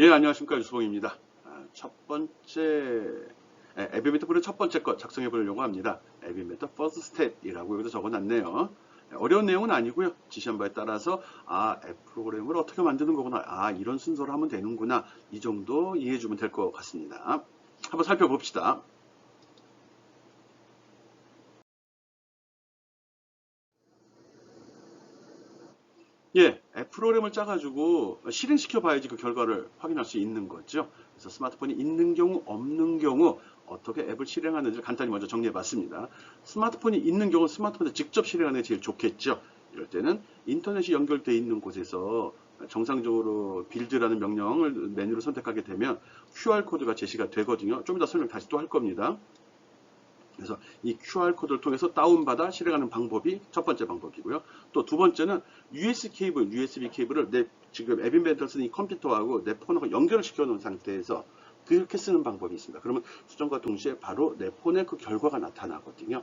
예, 안녕하십니까. 유수봉입니다. 첫 번째, 에비메터 프로 첫 번째 것 작성해 보려고 합니다. 에비메터 퍼스트 스텝이라고 여기서 적어 놨네요. 어려운 내용은 아니고요. 지시한 바에 따라서, 앱 프로그램을 어떻게 만드는 거구나. 이런 순서로 하면 되는구나. 이 정도 이해해 주면 될 것 같습니다. 한번 살펴봅시다. 예, 앱 프로그램을 짜가지고 실행시켜 봐야지 그 결과를 확인할 수 있는 거죠. 그래서 스마트폰이 있는 경우, 없는 경우 어떻게 앱을 실행하는지 간단히 먼저 정리해 봤습니다. 스마트폰이 있는 경우 스마트폰에 직접 실행하는 게 제일 좋겠죠. 이럴 때는 인터넷이 연결되어 있는 곳에서 정상적으로 빌드라는 명령을 메뉴로 선택하게 되면 QR코드가 제시가 되거든요. 좀 이따 설명 다시 또 할 겁니다. 그래서 이 QR코드를 통해서 다운받아 실행하는 방법이 첫 번째 방법이고요. 또 두 번째는 USB 케이블을 내 지금 앱인벤터 쓰는 이 컴퓨터하고 내 폰하고 연결을 시켜 놓은 상태에서 그렇게 쓰는 방법이 있습니다. 그러면 수정과 동시에 바로 내 폰에 그 결과가 나타나거든요.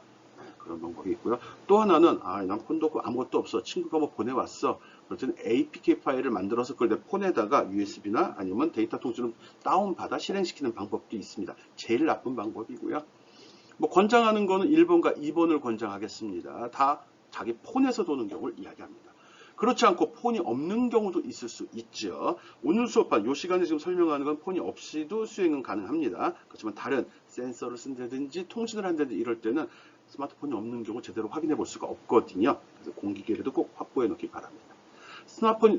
그런 방법이 있고요. 또 하나는 난 폰도 없고 아무것도 없어. 친구가 뭐 보내왔어. 그렇더니 APK 파일을 만들어서 그걸 내 폰에다가 USB나 아니면 데이터 통째로 다운받아 실행시키는 방법도 있습니다. 제일 나쁜 방법이고요. 뭐 권장하는 거는 1번과 2번을 권장하겠습니다. 다 자기 폰에서 도는 경우를 이야기합니다. 그렇지 않고 폰이 없는 경우도 있을 수 있죠. 오늘 수업한 이 시간에 지금 설명하는 건 폰이 없이도 수행은 가능합니다. 그렇지만 다른 센서를 쓴다든지 통신을 한다든지 이럴 때는 스마트폰이 없는 경우 제대로 확인해 볼 수가 없거든요. 그래서 공기계라도 꼭 확보해 놓기 바랍니다.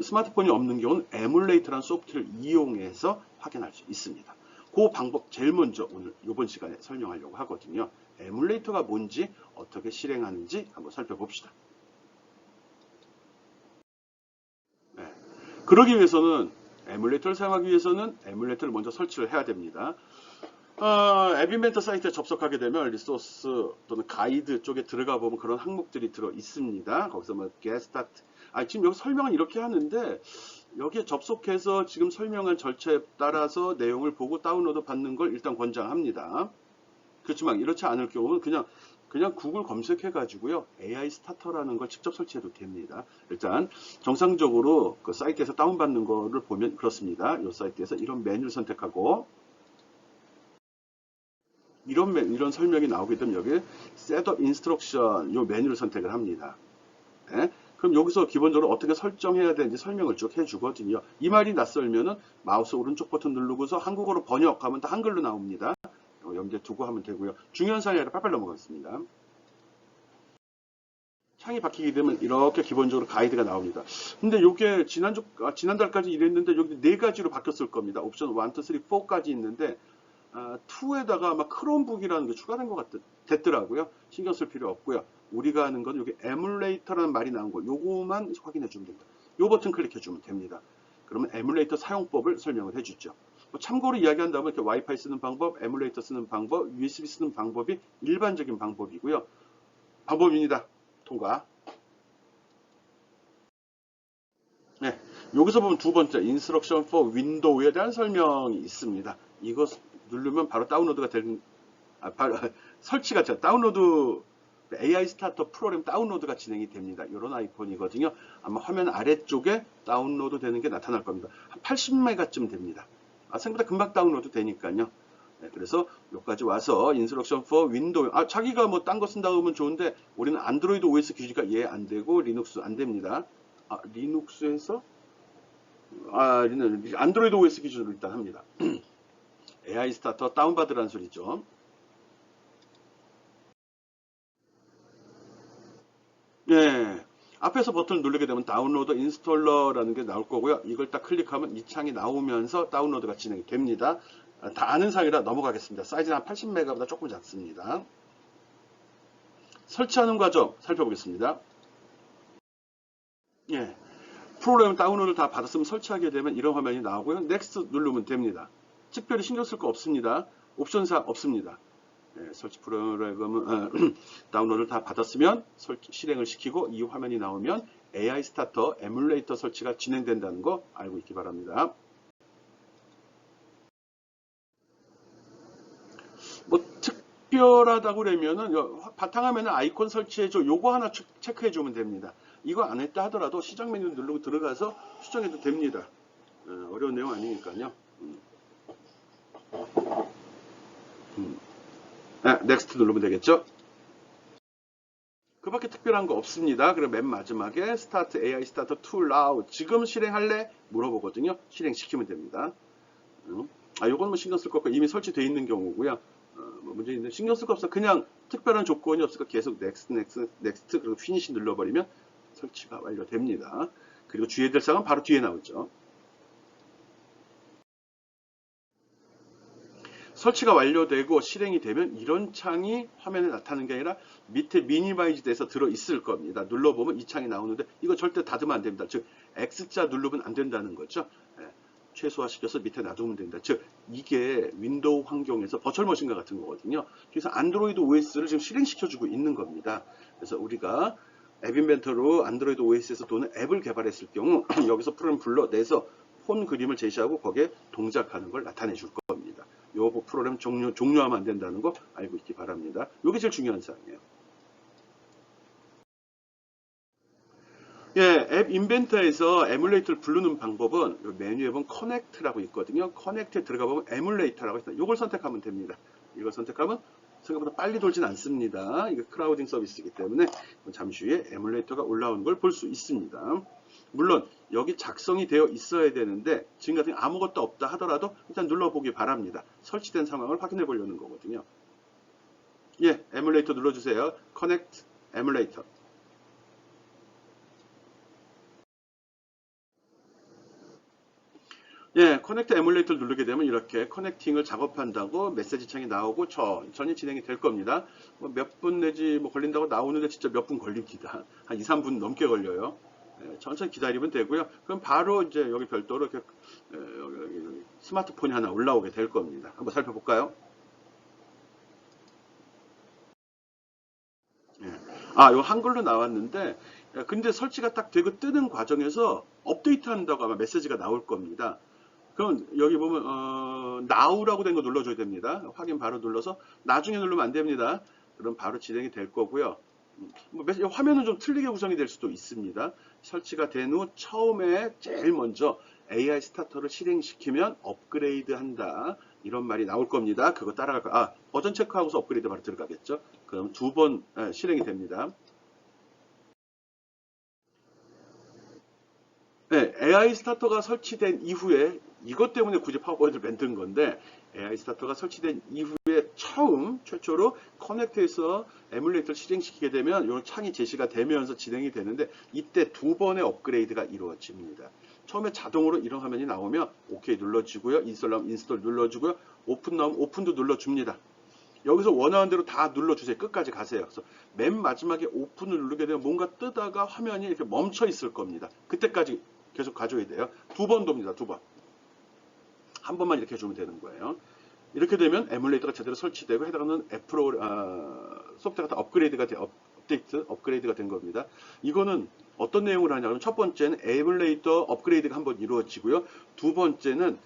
스마트폰이 없는 경우는 에뮬레이터라는 소프트를 이용해서 확인할 수 있습니다. 그 방법 제일 먼저 오늘 이번 시간에 설명하려고 하거든요. 에뮬레이터가 뭔지 어떻게 실행하는지 한번 살펴봅시다. 네. 그러기 위해서는 에뮬레이터를 사용하기 위해서는 에뮬레이터를 먼저 설치를 해야 됩니다. 앱인벤터 사이트에 접속하게 되면 리소스 또는 가이드 쪽에 들어가 보면 그런 항목들이 들어 있습니다. 거기서 뭐 get start 지금 여기 설명은 이렇게 하는데 여기에 접속해서 지금 설명한 절차에 따라서 내용을 보고 다운로드 받는 걸 일단 권장합니다. 그렇지만 이렇지 않을 경우는 그냥 구글 검색해 가지고요 AI 스타터라는 걸 직접 설치해도 됩니다. 일단 정상적으로 그 사이트에서 다운받는 거를 보면 그렇습니다. 이 사이트에서 이런 메뉴를 선택하고 이런 설명이 나오게 되면 여기 Setup Instruction 이 메뉴를 선택을 합니다. 네? 그럼 여기서 기본적으로 어떻게 설정해야 되는지 설명을 쭉 해주거든요. 이 말이 낯설면은 마우스 오른쪽 버튼 누르고서 한국어로 번역하면 다 한글로 나옵니다. 염두에 두고 하면 되고요. 중요한 사항이 아니라 빨빨 넘어가겠습니다. 창이 바뀌게 되면 이렇게 기본적으로 가이드가 나옵니다. 근데 이게 지난달까지 이랬는데 여기 네 가지로 바뀌었을 겁니다. 옵션 1, 2, 3, 4까지 있는데 2에다가 아마 크롬북이라는 게 추가된 것 됐더라고요. 신경 쓸 필요 없고요. 우리가 하는 건 여기 에뮬레이터라는 말이 나온 거 요거만 확인해 주면 됩니다. 요 버튼 클릭해 주면 됩니다. 그러면 에뮬레이터 사용법을 설명을 해주죠. 참고로 이야기한다면 이렇게 와이파이 쓰는 방법, 에뮬레이터 쓰는 방법, USB 쓰는 방법이 일반적인 방법이고요. 방법입니다. 통과. 네, 여기서 보면 두 번째 Instruction for Windows에 대한 설명이 있습니다. 이거 누르면 바로 다운로드가 되는 바로 설치가 다운로드 AI 스타터 프로그램 다운로드가 진행이 됩니다. 이런 아이콘이거든요. 아마 화면 아래쪽에 다운로드 되는 게 나타날 겁니다. 한 80메가쯤 됩니다. 생각보다 금방 다운로드 되니까요. 네, 그래서 여기까지 와서 Instruction for Windows 자기가 뭐 딴 거 쓴다 그러면 좋은데 우리는 안드로이드 OS 기준이니까 이해 안 되고 리눅스 안 됩니다. 리눅스에서 안드로이드 OS 기준으로 일단 합니다. AI 스타터 다운받으라는 소리죠. 예. 앞에서 버튼을 누르게 되면 다운로드 인스톨러라는 게 나올 거고요. 이걸 딱 클릭하면 이 창이 나오면서 다운로드가 진행이 됩니다. 다 아는 사항이라 넘어가겠습니다. 사이즈는 한 80메가보다 조금 작습니다. 설치하는 과정 살펴보겠습니다. 예. 프로그램 다운로드 다 받았으면 설치하게 되면 이런 화면이 나오고요. 넥스트 누르면 됩니다. 특별히 신경 쓸 거 없습니다. 옵션사 없습니다. 설치 프로그램은 다운로드를 다 받았으면 실행을 시키고 이 화면이 나오면 AI 스타터 에뮬레이터 설치가 진행된다는 거 알고 있기 바랍니다. 뭐 특별하다고 그러면은 바탕화면에 아이콘 설치해줘 요거 하나 체크해주면 됩니다. 이거 안 했다 하더라도 시작 메뉴 누르고 들어가서 수정해도 됩니다. 어려운 내용 아니니까요. 네, 넥스트 누르면 되겠죠? 그 밖에 특별한 거 없습니다. 그럼 맨 마지막에 스타트 AI 스타터 툴 나우 지금 실행할래? 물어보거든요. 실행시키면 됩니다. 요건 뭐 신경 쓸 거 없고 이미 설치되어 있는 경우고요. 뭐 문제 있는 신경 쓸 거 없어. 그냥 특별한 조건이 없으니까 계속 넥스트 그리고 피니시 눌러버리면 설치가 완료됩니다. 그리고 주의해야 될 사항은 바로 뒤에 나오죠. 설치가 완료되고 실행이 되면 이런 창이 화면에 나타나는 게 아니라 밑에 미니마이즈 돼서 들어있을 겁니다. 눌러보면 이 창이 나오는데 이거 절대 닫으면 안 됩니다. 즉 X자 누르면 안 된다는 거죠. 예, 최소화시켜서 밑에 놔두면 된다. 즉 이게 윈도우 환경에서 버추얼 머신과 같은 거거든요. 그래서 안드로이드 OS를 지금 실행시켜주고 있는 겁니다. 그래서 우리가 앱 인벤터로 안드로이드 OS에서 도는 앱을 개발했을 경우 여기서 프로그램 불러내서 폰 그림을 제시하고 거기에 동작하는 걸 나타내 줄 겁니다. 요 프로그램 종료하면 안 된다는 거 알고 있기 바랍니다. 요게 제일 중요한 사항이에요. 예, 앱 인벤터에서 에뮬레이터를 부르는 방법은 메뉴에 보면 커넥트라고 있거든요. 커넥트에 들어가 보면 에뮬레이터라고 있습니다. 이걸 선택하면 됩니다. 이걸 선택하면 생각보다 빨리 돌진 않습니다. 이게 크라우딩 서비스이기 때문에 잠시 후에 에뮬레이터가 올라오는 걸 볼 수 있습니다. 물론 여기 작성이 되어 있어야 되는데 지금 같은 아무것도 없다 하더라도 일단 눌러보기 바랍니다. 설치된 상황을 확인해 보려는 거거든요. 예, 에뮬레이터 눌러주세요. 커넥트 에뮬레이터. 예, 커넥트 에뮬레이터를 누르게 되면 이렇게 커넥팅을 작업한다고 메시지 창이 나오고 천천히 진행이 될 겁니다. 뭐 몇 분 내지 뭐 걸린다고 나오는데 진짜 몇 분 걸립니다. 한 2, 3분 넘게 걸려요. 예, 천천히 기다리면 되고요. 그럼 바로 이제 여기 별도로 이렇게 여기 스마트폰이 하나 올라오게 될 겁니다. 한번 살펴볼까요? 예. 요 한글로 나왔는데 근데 설치가 딱 되고 뜨는 과정에서 업데이트 한다고 아마 메시지가 나올 겁니다. 그럼 여기 보면 now라고 된 거 눌러줘야 됩니다. 확인 바로 눌러서 나중에 누르면 안 됩니다. 그럼 바로 진행이 될 거고요. 뭐 화면은 좀 틀리게 구성이 될 수도 있습니다. 설치가 된 후 처음에 제일 먼저 AI 스타터를 실행시키면 업그레이드 한다. 이런 말이 나올 겁니다. 그거 따라갈 거. 버전 체크하고서 업그레이드 바로 들어가겠죠. 그럼 두 번 실행이 됩니다. 네, AI 스타터가 설치된 이후에 이것 때문에 굳이 파워포인트를 만든 건데 AI 스타터가 설치된 이후에 최초로 커넥트에서 에뮬레이터를 실행시키게 되면 이런 창이 제시가 되면서 진행이 되는데 이때 두 번의 업그레이드가 이루어집니다. 처음에 자동으로 이런 화면이 나오면 OK 눌러주고요. 인스톨 나오면 인스톨 눌러주고요. 오픈 나오면 오픈도 눌러줍니다. 여기서 원하는 대로 다 눌러주세요. 끝까지 가세요. 그래서 맨 마지막에 오픈을 누르게 되면 뭔가 뜨다가 화면이 이렇게 멈춰 있을 겁니다. 그때까지 계속 가져야 돼요. 두 번 돕니다. 두 번. 한 번만 이렇게 해주면 되는 거예요. 이렇게 되면 에뮬레이터가 제대로 설치되고 해당하는 소프트웨어가 다 업그레이드가 된 겁니다. 이거는 어떤 내용을 하냐면 첫 번째는 에뮬레이터 업그레이드가 한번 이루어지고요. 두 번째는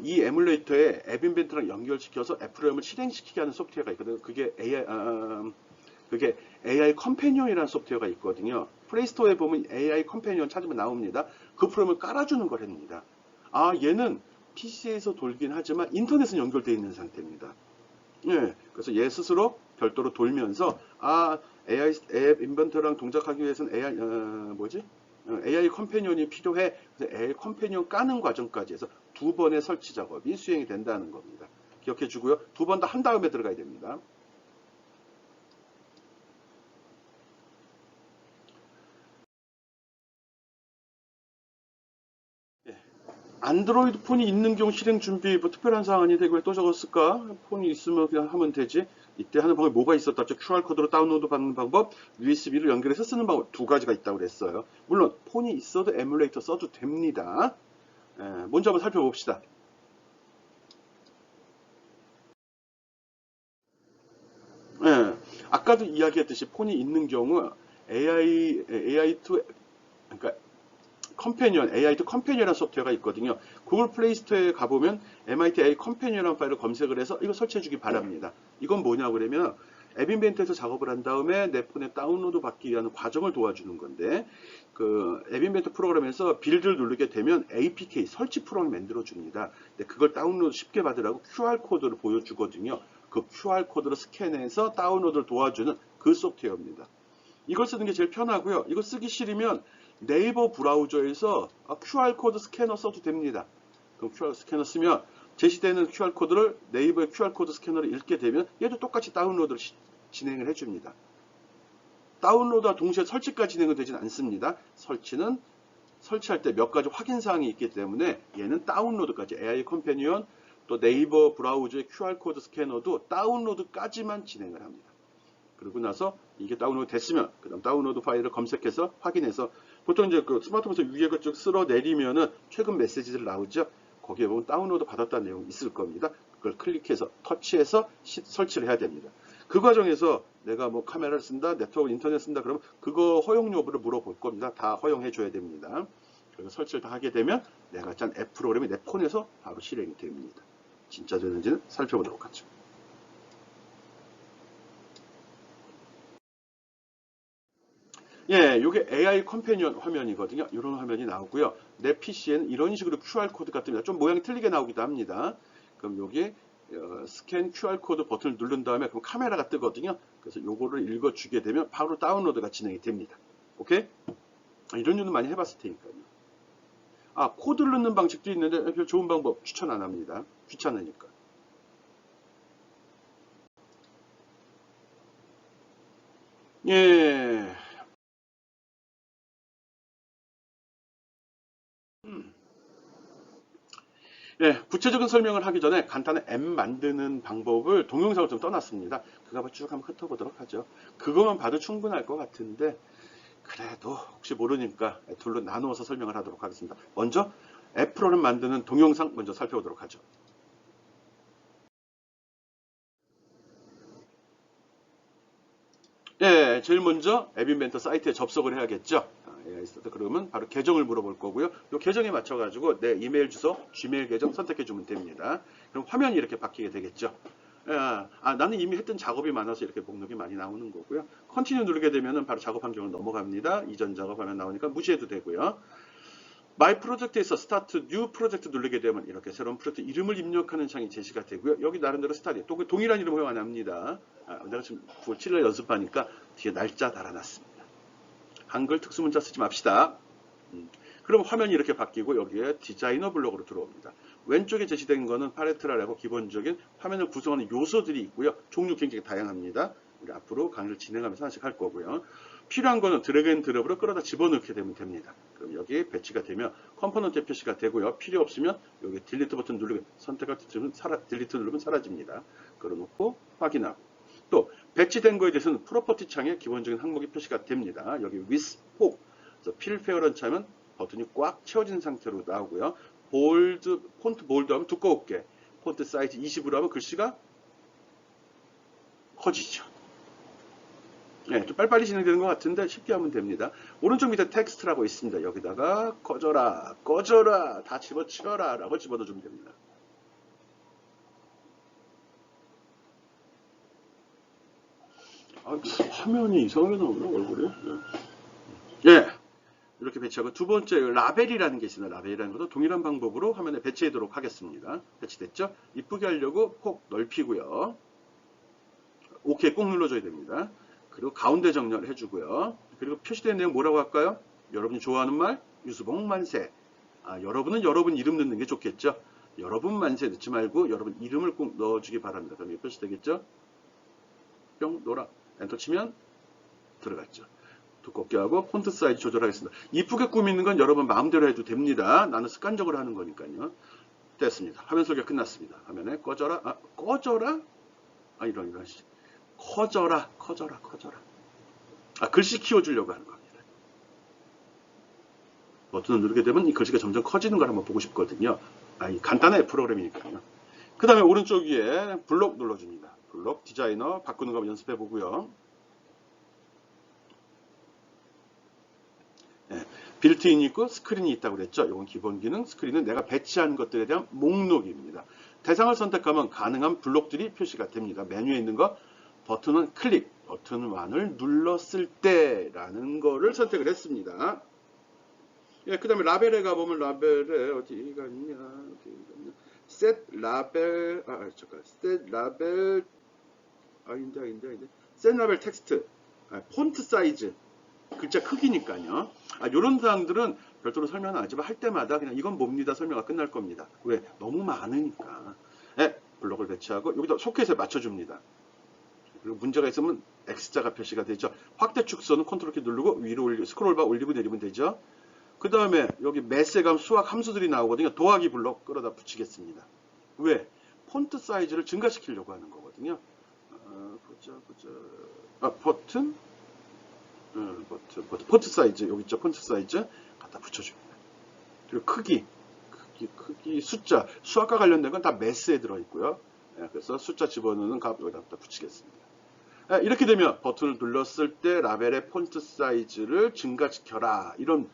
이 에뮬레이터에 앱 인벤터랑 연결시켜서 앱 프로그램을 실행시키게 하는 소프트웨어가 있거든요. 그게 AI 컴패니언이라는 소프트웨어가 있거든요. 플레이스토어에 보면 AI 컴패니언 찾으면 나옵니다. 그 프로그램을 깔아주는 거랍니다. 얘는 PC에서 돌긴 하지만 인터넷은 연결되어 있는 상태입니다. 예, 그래서 얘 스스로 별도로 돌면서 AI 앱 인벤터랑 동작하기 위해서는 AI 컴패니언이 필요해. 그래서 AI 컴패니언 까는 과정까지 해서 두 번의 설치 작업이 수행이 된다는 겁니다. 기억해 주고요. 두 번 다 한 다음에 들어가야 됩니다. 안드로이드 폰이 있는 경우 실행 준비 뭐 특별한 사항 아닌데 왜 또 적었을까? 폰이 있으면 그냥 하면 되지. 이때 하는 방법이 뭐가 있었다? QR코드로 다운로드 받는 방법, USB를 연결해서 쓰는 방법 두 가지가 있다고 그랬어요. 물론 폰이 있어도 에뮬레이터 써도 됩니다. 먼저 한번 살펴봅시다. 아까도 이야기했듯이 폰이 있는 경우 AI2 그러니까 AI2 컴패니언이라는 소프트웨어가 있거든요. 구글 플레이 스토어에 가보면 MIT AI 컴패니언이라는 파일을 검색을 해서 이거 설치해 주기 바랍니다. 이건 뭐냐 그러면 앱 인벤트에서 작업을 한 다음에 내 폰에 다운로드 받기 위한 과정을 도와주는 건데, 그 앱 인벤트 프로그램에서 빌드를 누르게 되면 APK 설치 프로그램을 만들어 줍니다. 근데 그걸 다운로드 쉽게 받으라고 QR 코드를 보여주거든요. 그 QR 코드를 스캔해서 다운로드를 도와주는 그 소프트웨어입니다. 이걸 쓰는 게 제일 편하고요. 이거 쓰기 싫으면 네이버 브라우저에서 QR 코드 스캐너 써도 됩니다. 그럼 QR 스캐너 쓰면 제시되는 QR 코드를 네이버의 QR 코드 스캐너를 읽게 되면 얘도 똑같이 다운로드를 진행을 해줍니다. 다운로드와 동시에 설치까지 진행은 되진 않습니다. 설치할 때 몇 가지 확인 사항이 있기 때문에 얘는 다운로드까지 AI 컴패니언 또 네이버 브라우저의 QR 코드 스캐너도 다운로드까지만 진행을 합니다. 그러고 나서 이게 다운로드 됐으면 그 다음 다운로드 파일을 검색해서 확인해서 보통 이제 그 스마트폰에서 위에 쭉 쓸어 내리면은 최근 메시지들 나오죠. 거기에 보면 다운로드 받았다는 내용이 있을 겁니다. 그걸 클릭해서 터치해서 설치를 해야 됩니다. 그 과정에서 내가 뭐 카메라를 쓴다, 네트워크 인터넷 쓴다 그러면 그거 허용 여부를 물어볼 겁니다. 다 허용해 줘야 됩니다. 그래서 설치를 다 하게 되면 내가 짠 앱 프로그램이 내 폰에서 바로 실행이 됩니다. 진짜 되는지는 살펴보도록 하죠. 예, 이게 AI 컴패니언 화면이거든요. 이런 화면이 나오고요. 내 PC에는 이런 식으로 QR코드가 뜹니다. 좀 모양이 틀리게 나오기도 합니다. 그럼 여기 스캔 QR코드 버튼을 누른 다음에 그럼 카메라가 뜨거든요. 그래서 요거를 읽어주게 되면 바로 다운로드가 진행이 됩니다. 오케이? 이런 유는 많이 해봤을 테니까요. 코드를 넣는 방식도 있는데 별 좋은 방법 추천 안 합니다. 귀찮으니까. 예. 예, 구체적인 설명을 하기 전에 간단한 앱 만드는 방법을 동영상을 좀 떠났습니다. 그거 쭉 한번 훑어보도록 하죠. 그것만 봐도 충분할 것 같은데 그래도 혹시 모르니까 둘로 나누어서 설명을 하도록 하겠습니다. 먼저 앱 프로그램 만드는 동영상 먼저 살펴보도록 하죠. 예, 제일 먼저 앱 인벤터 사이트에 접속을 해야겠죠. 그러면 바로 계정을 물어볼 거고요. 이 계정에 맞춰가지고 내 이메일 주소, 지메일 계정 선택해주면 됩니다. 그럼 화면이 이렇게 바뀌게 되겠죠. 나는 이미 했던 작업이 많아서 이렇게 목록이 많이 나오는 거고요. 컨티뉴 누르게 되면 바로 작업 환경으로 넘어갑니다. 이전 작업하면 나오니까 무시해도 되고요. 마이 프로젝트에서 스타트 뉴 프로젝트 누르게 되면 이렇게 새로운 프로젝트 이름을 입력하는 창이 제시가 되고요. 여기 나름대로 스타일, 또 동일한 이름 허용 안 합니다. 내가 지금 7일 연습하니까 뒤에 날짜 달아놨습니다. 한글 특수문자 쓰지 맙시다. 그럼 화면이 이렇게 바뀌고 여기에 디자이너 블록으로 들어옵니다. 왼쪽에 제시된 거는 팔레트라고 기본적인 화면을 구성하는 요소들이 있고요. 종류 굉장히 다양합니다. 우리 앞으로 강의를 진행하면서 하나씩 할 거고요. 필요한 거는 드래그 앤 드롭으로 끌어다 집어넣게 되면 됩니다. 그럼 여기 배치가 되면 컴포넌트 표시가 되고요. 필요 없으면 여기 딜리트 버튼 누르면 선택할 때 딜리트 누르면 사라집니다. 끌어놓고 확인하고 또 배치된 거에 대해서는 프로퍼티 창에 기본적인 항목이 표시가 됩니다. 여기 with 폭 필페어런 차면 버튼이 꽉 채워진 상태로 나오고요. 볼드 폰트 볼드 하면 두꺼웠게 폰트 사이즈 20으로 하면 글씨가 커지죠. 네, 좀 빨리빨리 진행되는 것 같은데 쉽게 하면 됩니다. 오른쪽 밑에 텍스트라고 있습니다. 여기다가 꺼져라, 꺼져라, 다 집어치워라 라고 집어넣어주면 됩니다. 화면이 이상하게 나오나 얼굴이? 예, 이렇게 배치하고 두 번째 라벨이라는 게 있습니다. 라벨이라는 것도 동일한 방법으로 화면에 배치하도록 하겠습니다. 배치됐죠? 이쁘게 하려고 폭 넓히고요. OK 꼭 눌러줘야 됩니다. 그리고 가운데 정렬을 해주고요. 그리고 표시된 내용 뭐라고 할까요? 여러분이 좋아하는 말 유수봉 만세. 여러분은 여러분 이름 넣는 게 좋겠죠. 여러분 만세 넣지 말고 여러분 이름을 꼭 넣어주기 바랍니다. 그럼 이게 표시되겠죠? 뿅 노라 엔터 치면 들어갔죠. 두껍게 하고 폰트 사이즈 조절하겠습니다. 이쁘게 꾸미는 건 여러분 마음대로 해도 됩니다. 나는 습관적으로 하는 거니까요. 됐습니다. 화면 소개가 끝났습니다. 화면에 꺼져라, 꺼져라? 이런 커져라, 커져라, 커져라. 글씨 키워주려고 하는 겁니다. 버튼을 누르게 되면 이 글씨가 점점 커지는 걸 한번 보고 싶거든요. 간단한 프로그램이니까요. 그 다음에 오른쪽 위에 블록 눌러줍니다. 블록 디자이너 바꾸는 거 연습해 보고요. 네, 빌트인이 있고 스크린이 있다고 그랬죠. 이건 기본 기능. 스크린은 내가 배치한 것들에 대한 목록입니다. 대상을 선택하면 가능한 블록들이 표시가 됩니다. 메뉴에 있는 거 버튼은 클릭, 버튼 1을 눌렀을 때라는 거를 선택을 했습니다. 예, 그 다음에 라벨에 가보면 라벨에 어디가 있냐, set 라벨, 잠깐, set 라벨, 아닌데, set 라벨 텍스트, 폰트 사이즈, 글자 크기니까요. 요런 사항들은 별도로 설명은 안 하지만 할 때마다 그냥 이건 뭡니다 설명가 끝날 겁니다. 왜? 너무 많으니까. 예, 블록을 배치하고 여기다 소켓에 맞춰줍니다. 그리고 문제가 있으면 X자가 표시가 되죠. 확대 축소는 컨트롤 키 누르고 위로 올리고 스크롤바 올리고 내리면 되죠. 그 다음에 여기 매스에 가면 수학 함수들이 나오거든요. 더하기 블록 끌어다 붙이겠습니다. 왜? 폰트 사이즈를 증가시키려고 하는 거거든요. 버튼, 폰트 사이즈, 여기 있죠. 폰트 사이즈 갖다 붙여줍니다. 그리고 크기, 숫자, 수학과 관련된 건 다 매스에 들어있고요. 그래서 숫자 집어넣는 값 여기다 갖다 붙이겠습니다. 이렇게 되면 버튼을 눌렀을 때 라벨의 폰트 사이즈를 증가시켜라. 이런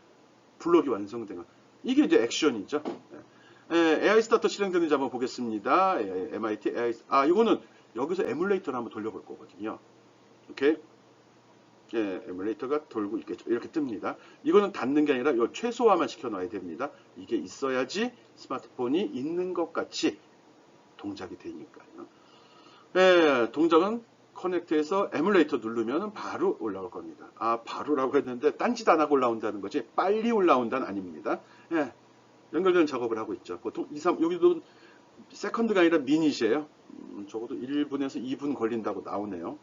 블록이 완성된 거. 이게 이제 액션이죠. AI 스타터 실행되는지 한번 보겠습니다. MIT AI, 이거는 여기서 에뮬레이터를 한번 돌려볼 거거든요. 오케이. 예, 에뮬레이터가 돌고 있겠죠. 이렇게 뜹니다. 이거는 닫는 게 아니라 요 최소화만 시켜놔야 됩니다. 이게 있어야지 스마트폰이 있는 것 같이 동작이 되니까요. 예, 동작은 커넥트해서 에뮬레이터 누르면 바로 올라올 겁니다. 바로라고 했는데 딴짓 안 하고 올라온다는 거지 빨리 올라온다는 아닙니다. 예, 연결되는 작업을 하고 있죠. 보통 2, 3, 여기도 세컨드가 아니라 미닛이에요. 적어도 1분에서 2분 걸린다고 나오네요.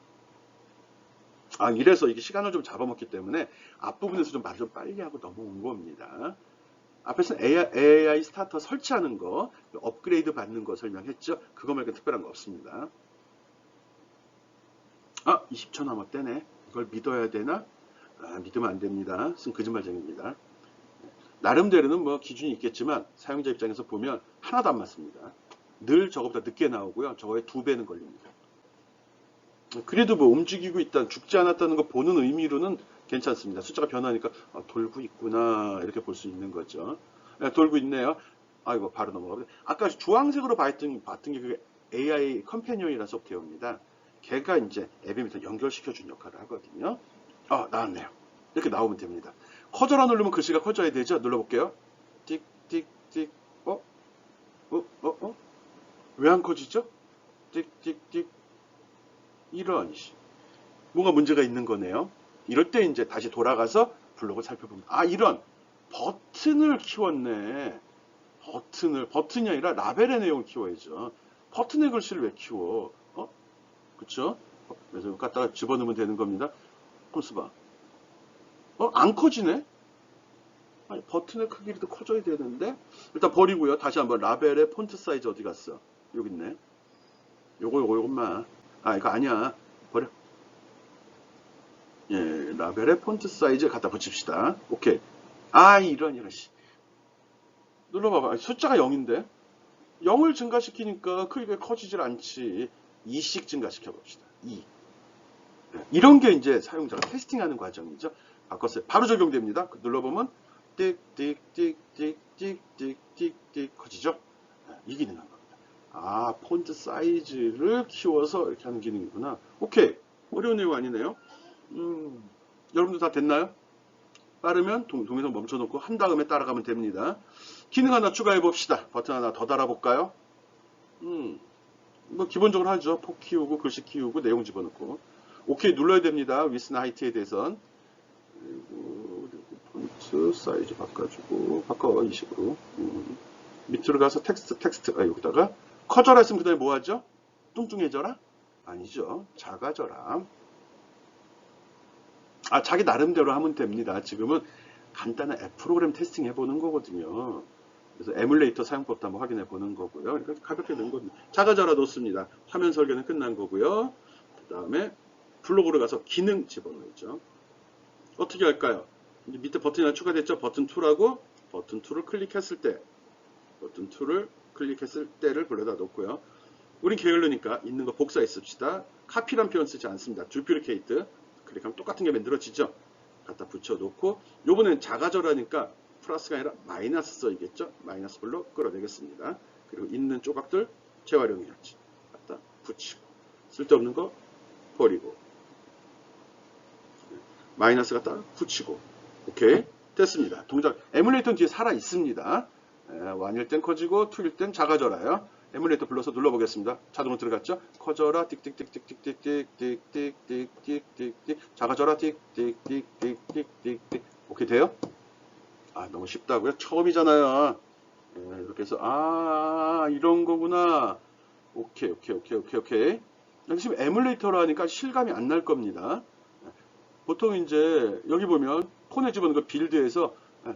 이래서 이게 시간을 좀 잡아먹기 때문에 앞부분에서 좀 말을 좀 빨리 하고 넘어온 겁니다. 앞에서는 AI 스타터 설치하는 거, 업그레이드 받는 거 설명했죠. 그거 말고 특별한 거 없습니다. 20초 남았대네. 이걸 믿어야 되나? 믿으면 안 됩니다. 쓴 거짓말쟁입니다. 나름대로는 뭐 기준이 있겠지만 사용자 입장에서 보면 하나도 안 맞습니다. 늘 저거보다 늦게 나오고요. 저거의 2배는 걸립니다. 그래도 뭐 움직이고 있다, 죽지 않았다는 거 보는 의미로는 괜찮습니다. 숫자가 변하니까 돌고 있구나 이렇게 볼 수 있는 거죠. 돌고 있네요. 이거 바로 넘어가고. 아까 주황색으로 봤던 게 그게 AI 컴패니언이라는 소프트웨어입니다. 걔가 이제 앱에 밑에 연결시켜준 역할을 하거든요. 나왔네요. 이렇게 나오면 됩니다. 커져라 누르면 글씨가 커져야 되죠. 눌러볼게요. 띡, 띡, 띡, 왜 안 커지죠? 띡, 띡, 띡. 이런, 뭔가 문제가 있는 거네요. 이럴 때 이제 다시 돌아가서 블록을 살펴봅니다. 이런 버튼을 키웠네. 버튼이 아니라 라벨의 내용을 키워야죠. 버튼의 글씨를 왜 키워? 그쵸? 그래서 갖다가 집어넣으면 되는 겁니다. 꼼수 봐. 안 커지네? 버튼의 크기도 커져야 되는데? 일단 버리고요. 다시 한번 라벨의 폰트 사이즈 어디 갔어? 여기 있네. 요것만. 이거 아니야. 버려. 예, 라벨의 폰트 사이즈 갖다 붙입시다. 오케이. 이런. 눌러봐봐. 숫자가 0인데? 0을 증가시키니까 크기가 커지질 않지. 2씩 증가시켜 봅시다. 2. 이런 게 이제 사용자가 테스팅하는 과정이죠. 바꿨어요. 바로 적용됩니다. 눌러보면 띡띡띡띡띡띡띡 커지죠. 이 기능 한 겁니다. 폰트 사이즈를 키워서 이렇게 하는 기능이구나. 오케이. 어려운 내용 아니네요. 여러분들 다 됐나요? 빠르면 동영상 멈춰놓고 한 다음에 따라가면 됩니다. 기능 하나 추가해 봅시다. 버튼 하나 더 달아볼까요? 뭐 기본적으로 하죠. 폭 키우고 글씨 키우고 내용 집어넣고. 오케이 눌러야 됩니다. 위스나 하이트에 대해선. 그리고 폰트 사이즈 바꿔주고 바꿔 20으로. 밑으로 가서 텍스트 여기다가 커져라 했으면 그 다음에 뭐 하죠? 뚱뚱해져라? 아니죠. 작아져라. 자기 나름대로 하면 됩니다. 지금은 간단한 앱 프로그램 테스팅 해보는 거거든요. 그래서 에뮬레이터 사용법도 한번 확인해 보는 거고요. 그러니까 가볍게 된 겁니다. 작아져라 놓습니다. 화면 설계는 끝난 거고요. 그 다음에 블록으로 가서 기능 집어넣죠. 어떻게 할까요? 이제 밑에 버튼이 하나 추가됐죠. 버튼 2라고 버튼 2를 클릭했을 때를 불러다 놓고요. 우린 게을르니까 있는 거 복사해 씁시다. 카피란 표현 쓰지 않습니다. duplicate드 클릭하면 똑같은 게 만들어지죠. 갖다 붙여놓고 요번엔 작아져라니까 플러스가 아니라 마이너스 써야겠죠. 마이너스 블록 끌어내겠습니다. 그리고 있는 조각들 재활용해야지. 갖다 붙이고 쓸데없는 거 버리고 마이너스 갖다 붙이고 오케이 됐습니다. 동작 에뮬레이터는 뒤에 살아 있습니다. 완일 땐 커지고 투일 땐 작아져라요. 에뮬레이터 불러서 눌러보겠습니다. 자동으로 들어갔죠? 커져라 띡띡띡띡띡띡띡띡띡띡띡 작아져라 띡띡띡띡띡띡 오케이 돼요? 아 너무 쉽다고요? 처음이잖아요. 이렇게 해서 이런 거구나. 오케이 오케이 오케이 오케이 오케이. 지금 에뮬레이터로 하니까 실감이 안 날 겁니다. 보통 이제 여기 보면 폰에 집어넣은 거 빌드에서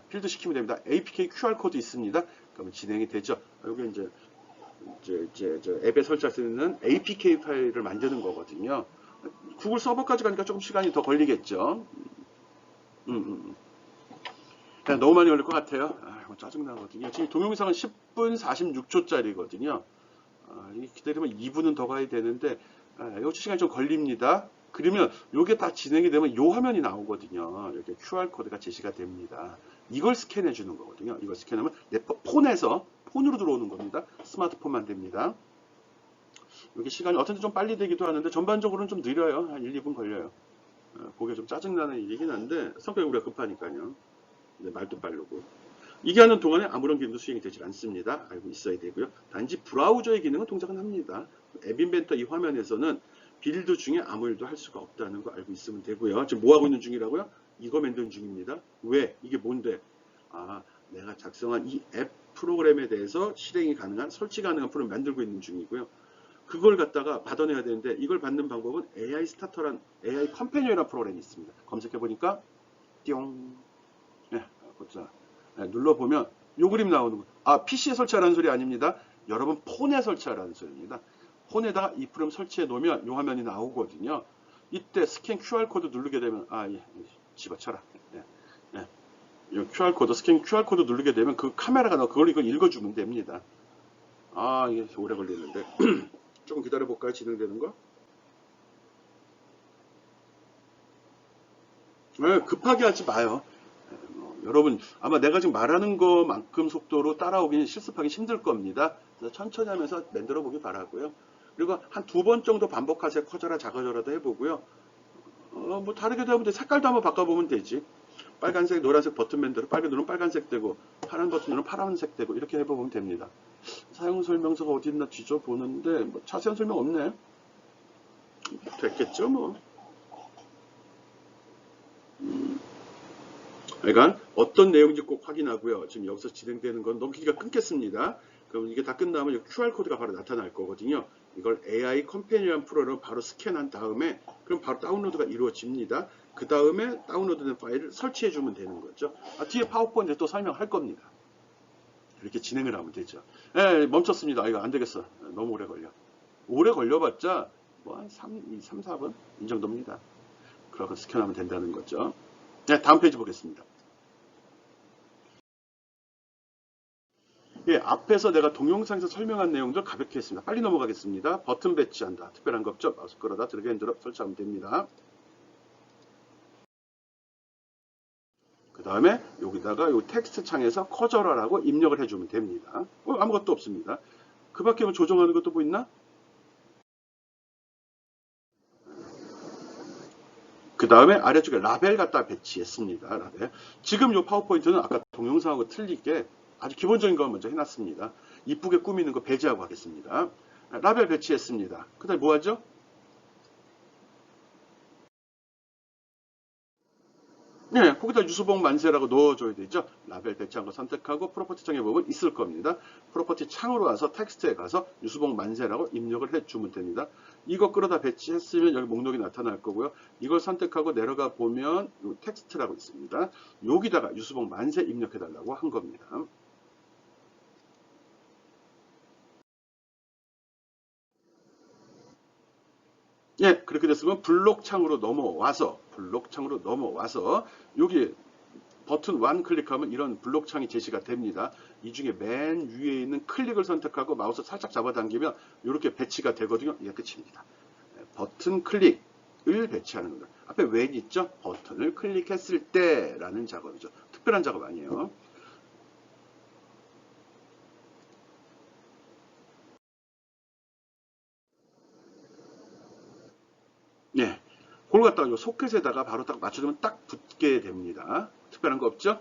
빌드 시키면 됩니다. APK QR 코드 있습니다. 그러면 진행이 되죠. 여기 이제 저 앱에 설치할 수 있는 APK 파일을 만드는 거거든요. 구글 서버까지 가니까 조금 시간이 더 걸리겠죠. 그냥 너무 많이 걸릴 것 같아요. 짜증나거든요. 지금 동영상은 10분 46초짜리거든요. 기다리면 2분은 더 가야 되는데 이거 시간이 좀 걸립니다. 그러면 이게 다 진행이 되면 이 화면이 나오거든요. 이렇게 QR코드가 제시가 됩니다. 이걸 스캔해 주는 거거든요. 이걸 스캔하면 내 폰으로 들어오는 겁니다. 스마트폰만 됩니다. 이게 시간이 어떤지 좀 빨리 되기도 하는데 전반적으로는 좀 느려요. 한 1, 2분 걸려요. 보기에 좀 짜증나는 일이긴 한데 성격이 우리가 급하니까요. 말도 빠르고. 이게 하는 동안에 아무런 기능도 수행이 되지 않습니다. 알고 있어야 되고요. 단지 브라우저의 기능은 동작은 합니다. 앱 인벤터 이 화면에서는 빌드 중에 아무 일도 할 수가 없다는 거 알고 있으면 되고요. 지금 뭐 하고 있는 중이라고요? 이거 만드는 중입니다. 왜? 이게 뭔데? 내가 작성한 이 앱 프로그램에 대해서 실행이 가능한, 설치 가능한 프로그램 만들고 있는 중이고요. 그걸 갖다가 받아내야 되는데 이걸 받는 방법은 AI 스타터란 AI 컴패니언이라는 프로그램이 있습니다. 검색해 보니까 띠용. 보자. 눌러보면 요 그림 나오는 거. PC에 설치하라는 소리 아닙니다. 여러분 폰에 설치하라는 소리입니다. 폰에다가 이 프로그램 설치해 놓으면 요 화면이 나오거든요. 이때 스캔 QR코드 누르게 되면 집어쳐라. 이 QR코드 스캔 QR코드 누르게 되면 그 카메라가 나와 그걸 읽어주면 됩니다. 이게 오래 걸리는데 조금 기다려 볼까요? 진행되는 거? 급하게 하지 마요. 여러분 아마 내가 지금 말하는 것만큼 속도로 따라오기는 실습하기 힘들 겁니다. 그래서 천천히 하면서 만들어 보기 바라고요. 그리고 한 2번 정도 반복하세요. 커져라 작아져라도 해보고요. 뭐 다르게 되면 색깔도 한번 바꿔보면 되지. 빨간색 노란색 버튼 만들어 빨간 누르면 빨간색 되고 파란 버튼 누르면 파란색 되고 이렇게 해보면 됩니다. 사용 설명서가 어디 있나 뒤져보는데 뭐 자세한 설명 없네. 됐겠죠 뭐. 그러니까 어떤 내용인지 꼭 확인하고요. 지금 여기서 진행되는 건 넘기기가 끊겠습니다. 그럼 이게 다 끝나면 QR코드가 바로 나타날 거거든요. 이걸 AI 컴패니언 프로로 바로 스캔한 다음에 그럼 바로 다운로드가 이루어집니다. 그 다음에 다운로드된 파일을 설치해 주면 되는 거죠. 뒤에 파워포인트 또 설명할 겁니다. 이렇게 진행을 하면 되죠. 멈췄습니다. 이거 안 되겠어. 너무 오래 걸려. 오래 걸려봤자 뭐 한 3, 4분 이 정도입니다. 그렇게 스캔하면 된다는 거죠. 다음 페이지 보겠습니다. 앞에서 내가 동영상에서 설명한 내용들 가볍게 했습니다. 빨리 넘어가겠습니다. 버튼 배치한다. 특별한 거 없죠? 마우스 끌어다 드래그 앤 드롭 설치하면 됩니다. 그 다음에 여기다가 이 텍스트 창에서 커져라라고 입력을 해주면 됩니다. 아무것도 없습니다. 그 밖에 뭐 조정하는 것도 뭐 있나? 그 다음에 아래쪽에 라벨 갖다 배치했습니다. 라벨. 지금 이 파워포인트는 아까 동영상하고 틀리게 아주 기본적인 거 먼저 해놨습니다. 이쁘게 꾸미는 거 배제하고 하겠습니다. 라벨 배치했습니다. 그 다음에 뭐 하죠? 거기다 유수봉 만세라고 넣어줘야 되죠. 라벨 배치한 거 선택하고 프로퍼티 창에 보면 있을 겁니다. 프로퍼티 창으로 와서 텍스트에 가서 유수봉 만세라고 입력을 해주면 됩니다. 이거 끌어다 배치했으면 여기 목록이 나타날 거고요. 이걸 선택하고 내려가 보면 텍스트라고 있습니다. 여기다가 유수봉 만세 입력해달라고 한 겁니다. 그렇게 됐으면 블록 창으로 넘어와서 여기 버튼 1 클릭하면 이런 블록 창이 제시가 됩니다. 이 중에 맨 위에 있는 클릭을 선택하고 마우스 살짝 잡아당기면 이렇게 배치가 되거든요. 이게 끝입니다. 버튼 클릭을 배치하는 겁니다. 앞에 when 있죠? 버튼을 클릭했을 때라는 작업이죠. 특별한 작업 아니에요. 그걸 갖다가 요 소켓에다가 바로 딱 맞춰주면 딱 붙게 됩니다. 특별한 거 없죠?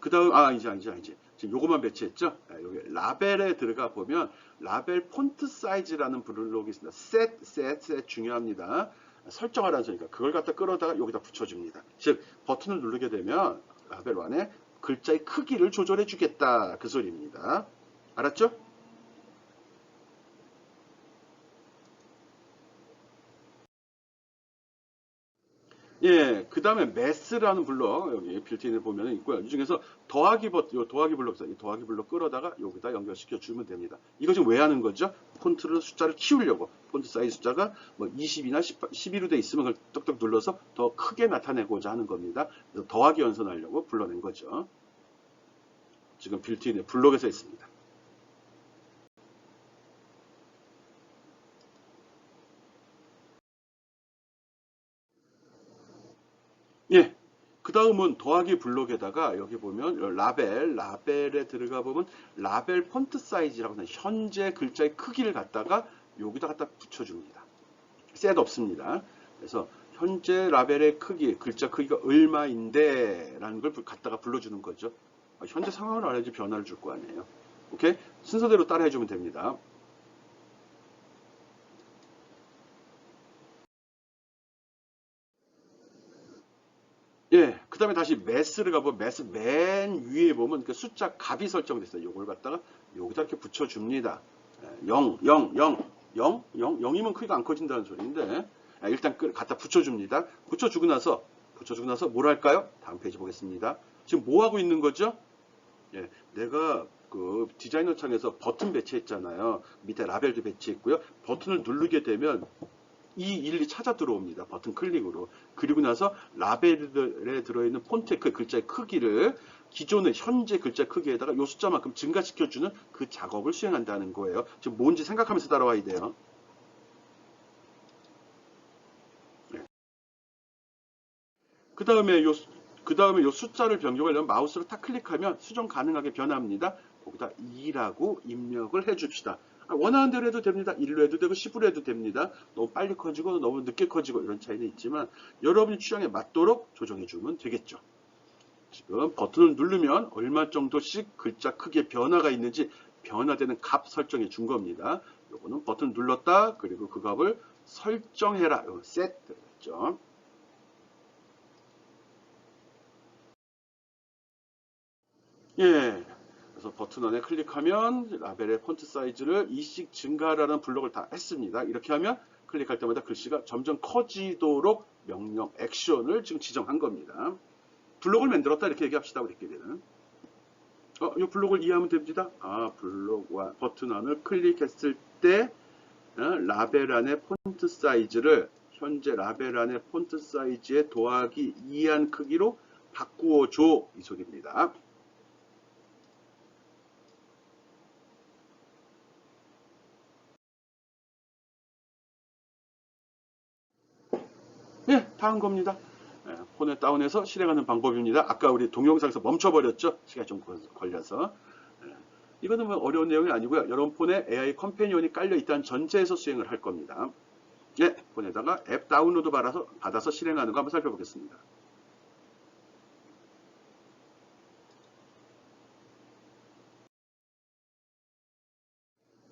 그 다음, 이제. 지금 요것만 배치했죠? 여기 라벨에 들어가 보면 라벨 폰트 사이즈라는 블록이 있습니다. 셋 중요합니다. 설정하라는 소리니까 그걸 갖다 끌어다가 여기다 붙여줍니다. 즉, 버튼을 누르게 되면 라벨 안에 글자의 크기를 조절해 주겠다. 그 소리입니다. 알았죠? 예, 그 다음에 매스라는 블록, 여기 빌트인에 보면 있고요. 이 중에서 요 더하기 블록, 이 더하기 블록 끌어다가 여기다 연결시켜 주면 됩니다. 이거 지금 왜 하는 거죠? 폰트를 숫자를 키우려고. 폰트 사이즈 숫자가 뭐 20이나 11로 돼 있으면 그걸 똑똑 눌러서 더 크게 나타내고자 하는 겁니다. 그래서 더하기 연산하려고 불러낸 거죠. 지금 빌트인의 블록에서 있습니다. 예. 그 다음은 더하기 블록에다가 여기 보면 라벨에 들어가 보면 라벨 폰트 사이즈라고 하는 현재 글자의 크기를 갖다가 여기다 갖다 붙여줍니다. 셋 없습니다. 그래서 현재 라벨의 크기, 글자 크기가 얼마인데 라는 걸 갖다가 불러주는 거죠. 현재 상황을 알아야지 변화를 줄 거 아니에요. 오케이? 순서대로 따라 해주면 됩니다. 예, 그 다음에 다시 매스를 가보면 매스 맨 위에 보면 그 숫자 값이 설정됐어요. 이걸 갖다가 여기다 이렇게 붙여줍니다. 0, 0, 0, 0, 0, 0이면 크기가 안 커진다는 소리인데 일단 갖다 붙여줍니다. 붙여주고 나서 뭘 할까요? 다음 페이지 보겠습니다. 지금 뭐 하고 있는 거죠? 예, 내가 그 디자이너 창에서 버튼 배치했잖아요. 밑에 라벨도 배치했고요. 버튼을 누르게 되면 1, 2 찾아 들어옵니다. 버튼 클릭으로. 그리고 나서 라벨에 들어있는 폰트의 글자의 크기를 기존의 현재 글자 크기에다가 이 숫자만큼 증가시켜주는 그 작업을 수행한다는 거예요. 지금 뭔지 생각하면서 따라와야 돼요. 네. 그 다음에 요 숫자를 변경하려면 마우스로 탁 클릭하면 수정 가능하게 변합니다. 거기다 2라고 입력을 해줍시다. 원하는 대로 해도 됩니다. 1로 해도 되고 10으로 해도 됩니다. 너무 빨리 커지고 너무 늦게 커지고 이런 차이는 있지만 여러분이 취향에 맞도록 조정해 주면 되겠죠. 지금 버튼을 누르면 얼마 정도씩 글자 크기의 변화가 있는지 변화되는 값 설정해 준 겁니다. 요거는 버튼 눌렀다 그리고 그 값을 설정해라. 요 set 들어갔죠. 예. 그래서 버튼 안에 클릭하면 라벨의 폰트 사이즈를 2씩 증가하라는 블록을 다 했습니다. 이렇게 하면 클릭할 때마다 글씨가 점점 커지도록 명령 액션을 지금 지정한 겁니다. 블록을 만들었다 이렇게 얘기합시다. 우리끼리는. 이 블록을 이해하면 됩니다. 버튼 안을 클릭했을 때 라벨 안의 폰트 사이즈를 현재 라벨 안의 폰트 사이즈에 더하기 2한 크기로 바꾸어 줘. 이 소리입니다. 예, 다 한 겁니다. 폰에 다운해서 실행하는 방법입니다. 아까 우리 동영상에서 멈춰버렸죠? 시간이 좀 걸려서. 이거는 뭐 어려운 내용이 아니고요. 여러분 폰에 AI 컴패니언이 깔려 있다는 전제에서 수행을 할 겁니다. 예, 폰에다가 앱 다운로드 받아서 실행하는 거 한번 살펴보겠습니다.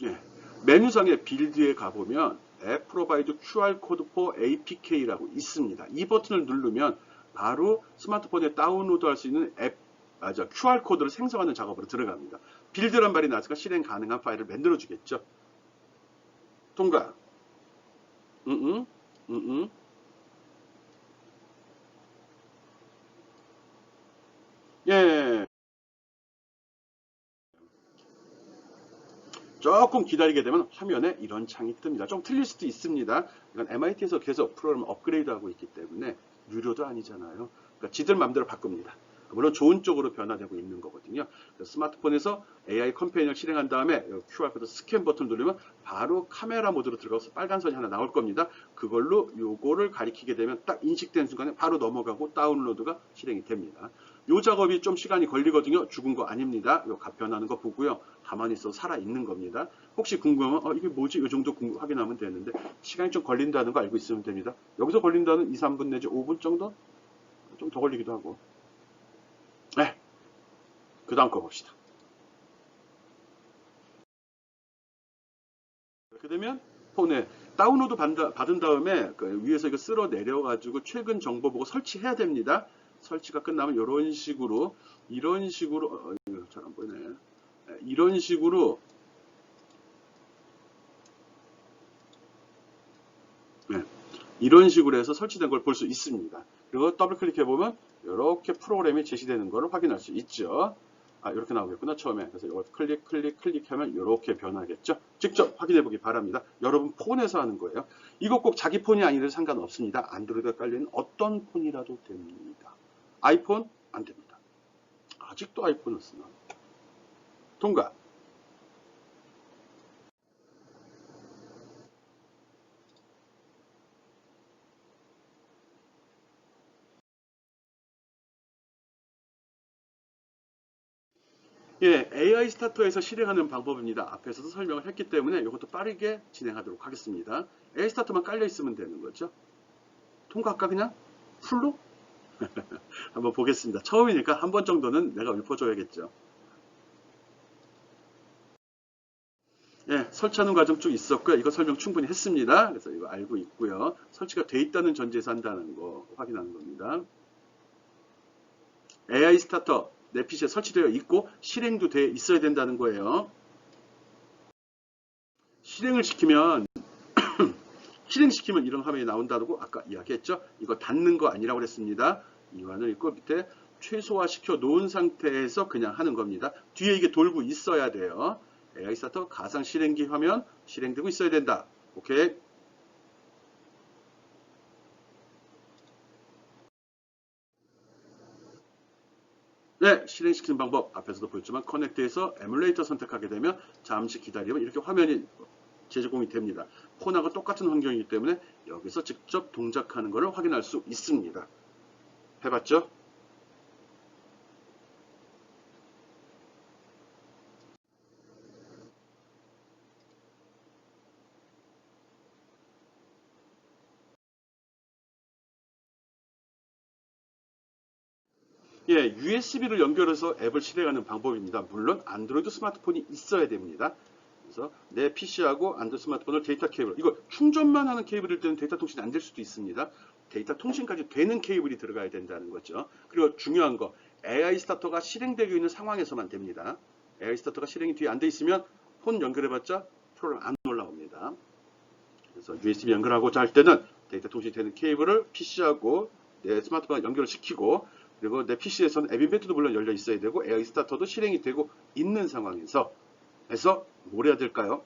예, 메뉴상의 빌드에 가보면 앱 프로바이드 QR 코드 for APK라고 있습니다. 이 버튼을 누르면 바로 스마트폰에 다운로드 할 수 있는 QR 코드를 생성하는 작업으로 들어갑니다. 빌드란 말이 나왔으니까 실행 가능한 파일을 만들어 주겠죠. 통과. 예. 조금 기다리게 되면 화면에 이런 창이 뜹니다. 좀 틀릴 수도 있습니다. 이건 MIT에서 계속 프로그램 업그레이드 하고 있기 때문에 유료도 아니잖아요. 그러니까 지들 마음대로 바꿉니다. 물론 좋은 쪽으로 변화되고 있는 거거든요. 스마트폰에서 AI 컴페니를 실행한 다음에 QR코드 스캔 버튼 누르면 바로 카메라 모드로 들어가서 빨간 선이 하나 나올 겁니다. 그걸로 요거를 가리키게 되면 딱 인식된 순간에 바로 넘어가고 다운로드가 실행이 됩니다. 요 작업이 좀 시간이 걸리거든요. 죽은 거 아닙니다. 요 변하는 거 보고요. 가만히 있어 살아 있는 겁니다. 혹시 궁금하면 이게 뭐지? 이 정도 확인하면 되는데 시간이 좀 걸린다는 거 알고 있으면 됩니다. 여기서 걸린다는 2, 3분 내지 5분 정도? 좀 더 걸리기도 하고. 네, 그 다음 거 봅시다. 이렇게 되면 폰에 다운로드 받은 다음에 그 위에서 이거 쓸어 내려가지고 최근 정보 보고 설치해야 됩니다. 설치가 끝나면 이런 식으로 이거 잘 안 보이네. 이런 식으로 네, 이런 식으로 해서 설치된 걸 볼 수 있습니다. 그리고 더블 클릭해 보면 이렇게 프로그램이 제시되는 걸 확인할 수 있죠. 이렇게 나오겠구나 처음에. 그래서 이거 클릭하면 이렇게 변하겠죠. 직접 확인해 보기 바랍니다. 여러분 폰에서 하는 거예요. 이거 꼭 자기 폰이 아니라도 상관없습니다. 안드로이드가 깔려있는 어떤 폰이라도 됩니다. 아이폰 안 됩니다. 아직도 아이폰을 쓰나? 통과. 예, AI 스타터에서 실행하는 방법입니다. 앞에서도 설명을 했기 때문에 이것도 빠르게 진행하도록 하겠습니다. AI 스타터만 깔려 있으면 되는 거죠. 통과할까 그냥? 풀로? 한번 보겠습니다. 처음이니까 한 번 정도는 내가 읊어줘야겠죠. 예, 설치하는 과정 쭉 있었고요. 이거 설명 충분히 했습니다. 그래서 이거 알고 있고요. 설치가 돼 있다는 전제에서 한다는 거 확인하는 겁니다. AI 스타터 내 PC에 설치되어 있고 실행도 돼 있어야 된다는 거예요. 실행을 시키면 실행시키면 이런 화면이 나온다고 아까 이야기했죠. 이거 닫는 거 아니라고 그랬습니다. 이완을 읽고 밑에 최소화시켜 놓은 상태에서 그냥 하는 겁니다. 뒤에 이게 돌고 있어야 돼요. AI 스타터 가상 실행기 화면 실행되고 있어야 된다. 오케이. 네, 실행시키는 방법 앞에서도 보였지만 커넥트에서 에뮬레이터 선택하게 되면 잠시 기다리면 이렇게 화면이 제공이 됩니다. 폰하고 똑같은 환경이기 때문에 여기서 직접 동작하는 것을 확인할 수 있습니다. 해봤죠? 예, USB를 연결해서 앱을 실행하는 방법입니다. 물론 안드로이드 스마트폰이 있어야 됩니다. 그래서 내 PC하고 안드로이드 스마트폰을 데이터 케이블, 이거 충전만 하는 케이블일 때는 데이터 통신이 안 될 수도 있습니다. 데이터 통신까지 되는 케이블이 들어가야 된다는 거죠. 그리고 중요한 거, AI 스타터가 실행되고 있는 상황에서만 됩니다. AI 스타터가 실행이 뒤에 안 돼 있으면 폰 연결해봤자 프로그램 안 올라옵니다. 그래서 USB 연결하고 할 때는 데이터 통신이 되는 케이블을 PC하고 내 스마트폰에 연결을 시키고 그리고 내 PC에서는 앱 이벤트도 물론 열려 있어야 되고 AI 스타터도 실행이 되고 있는 상황에서 해서 뭘 해야 될까요?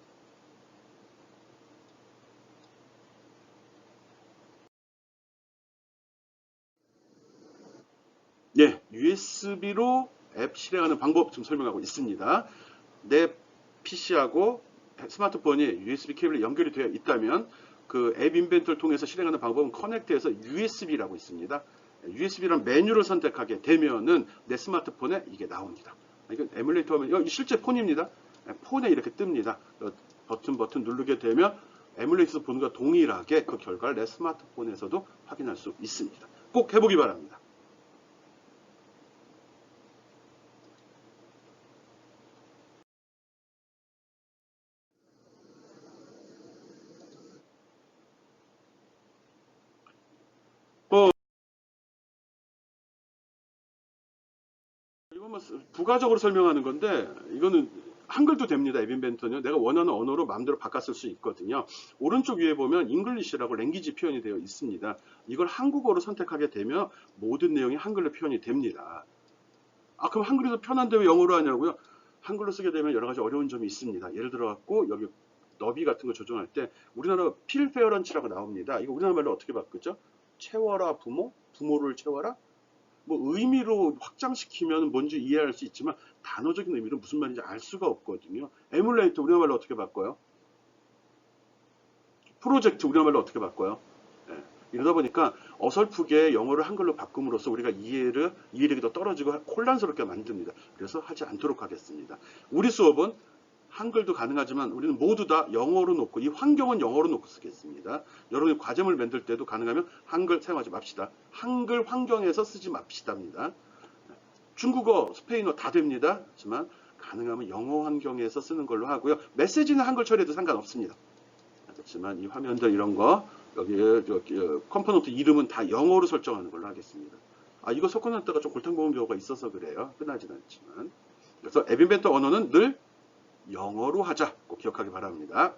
예, USB로 앱 실행하는 방법 지금 설명하고 있습니다. 내 PC하고 스마트폰이 USB 케이블에 연결이 되어 있다면 그 앱 인벤트를 통해서 실행하는 방법은 커넥트에서 USB라고 있습니다. USB란 메뉴를 선택하게 되면은 내 스마트폰에 이게 나옵니다. 이건 에뮬레이터 하면 실제 폰입니다. 폰에 이렇게 뜹니다. 버튼 누르게 되면 에뮬레이터에서 보는 것과 동일하게 그 결과를 내 스마트폰에서도 확인할 수 있습니다. 꼭 해보기 바랍니다. 뭐 이건 뭐 부가적으로 설명하는 건데 이거는 한글도 됩니다. 앱 인벤터는 내가 원하는 언어로 마음대로 바꿨을 수 있거든요. 오른쪽 위에 보면 잉글리시라고 랭귀지 표현이 되어 있습니다. 이걸 한국어로 선택하게 되면 모든 내용이 한글로 표현이 됩니다. 그럼 한글에서 편한데 왜 영어로 하냐고요? 한글로 쓰게 되면 여러 가지 어려운 점이 있습니다. 예를 들어 갖고 여기 너비 같은 거 조정할 때 우리나라 필페어런치라고 나옵니다. 이거 우리나라 말로 어떻게 바꾸죠? 채워라 부모? 부모를 채워라? 뭐 의미로 확장시키면 뭔지 이해할 수 있지만 단어적인 의미로 무슨 말인지 알 수가 없거든요. 에뮬레이터 우리나라 말로 어떻게 바꿔요? 프로젝트 우리나라 말로 어떻게 바꿔요? 예. 이러다 보니까 어설프게 영어를 한글로 바꿈으로써 우리가 이해력이 더 떨어지고 혼란스럽게 만듭니다. 그래서 하지 않도록 하겠습니다. 우리 수업은 한글도 가능하지만 우리는 모두 다 영어로 놓고, 이 환경은 영어로 놓고 쓰겠습니다. 여러분이 과제물 만들 때도 가능하면 한글 사용하지 맙시다. 한글 환경에서 쓰지 맙시다입니다. 중국어, 스페인어 다 됩니다. 하지만 가능하면 영어 환경에서 쓰는 걸로 하고요. 메시지는 한글 처리해도 상관없습니다. 그렇지만 이 화면들 이런 거 여기 컴포넌트 이름은 다 영어로 설정하는 걸로 하겠습니다. 이거 섞어놨다가 좀 골탕 먹은 경우가 있어서 그래요. 끝나진 않지만. 그래서 앱 인벤터 언어는 늘 영어로 하자. 꼭 기억하기 바랍니다.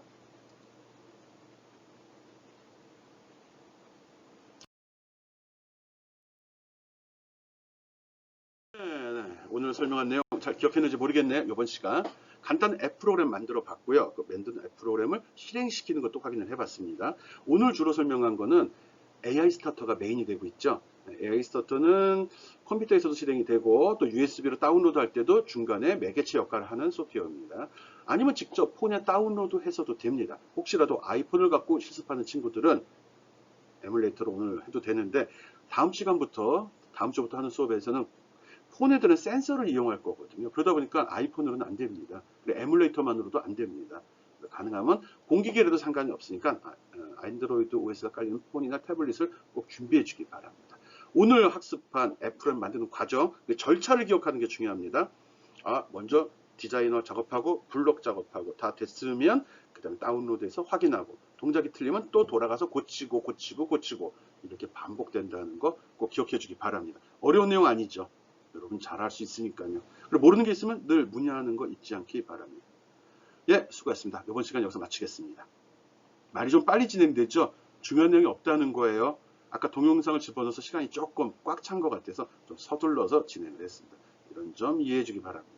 네, 오늘 설명한 내용 잘 기억했는지 모르겠네요. 이번 시간 간단한 앱 프로그램 만들어 봤고요. 그 만든 앱 프로그램을 실행시키는 것도 확인을 해봤습니다. 오늘 주로 설명한 거는 AI 스타터가 메인이 되고 있죠. AI 스타터는 컴퓨터에서도 실행이 되고 또 USB로 다운로드 할 때도 중간에 매개체 역할을 하는 소프트웨어입니다. 아니면 직접 폰에 다운로드 해서도 됩니다. 혹시라도 아이폰을 갖고 실습하는 친구들은 에뮬레이터로 오늘 해도 되는데 다음 주부터 하는 수업에서는 폰에 드는 센서를 이용할 거거든요. 그러다 보니까 아이폰으로는 안 됩니다. 에뮬레이터만으로도 안 됩니다. 가능하면 공기계라도 상관이 없으니까 안드로이드 OS가 깔리는 폰이나 태블릿을 꼭 준비해 주기 바랍니다. 오늘 학습한 앱 프로그램 만드는 과정, 절차를 기억하는 게 중요합니다. 먼저 디자이너 작업하고 블록 작업하고 다 됐으면 그 다음에 다운로드해서 확인하고 동작이 틀리면 또 돌아가서 고치고 이렇게 반복된다는 거 꼭 기억해 주기 바랍니다. 어려운 내용 아니죠. 여러분 잘할 수 있으니까요. 그리고 모르는 게 있으면 늘 문의하는 거 잊지 않기 바랍니다. 예, 수고하셨습니다. 이번 시간 여기서 마치겠습니다. 말이 좀 빨리 진행됐죠? 중요한 내용이 없다는 거예요. 아까 동영상을 집어넣어서 시간이 조금 꽉 찬 것 같아서 좀 서둘러서 진행을 했습니다. 이런 점 이해해 주기 바랍니다.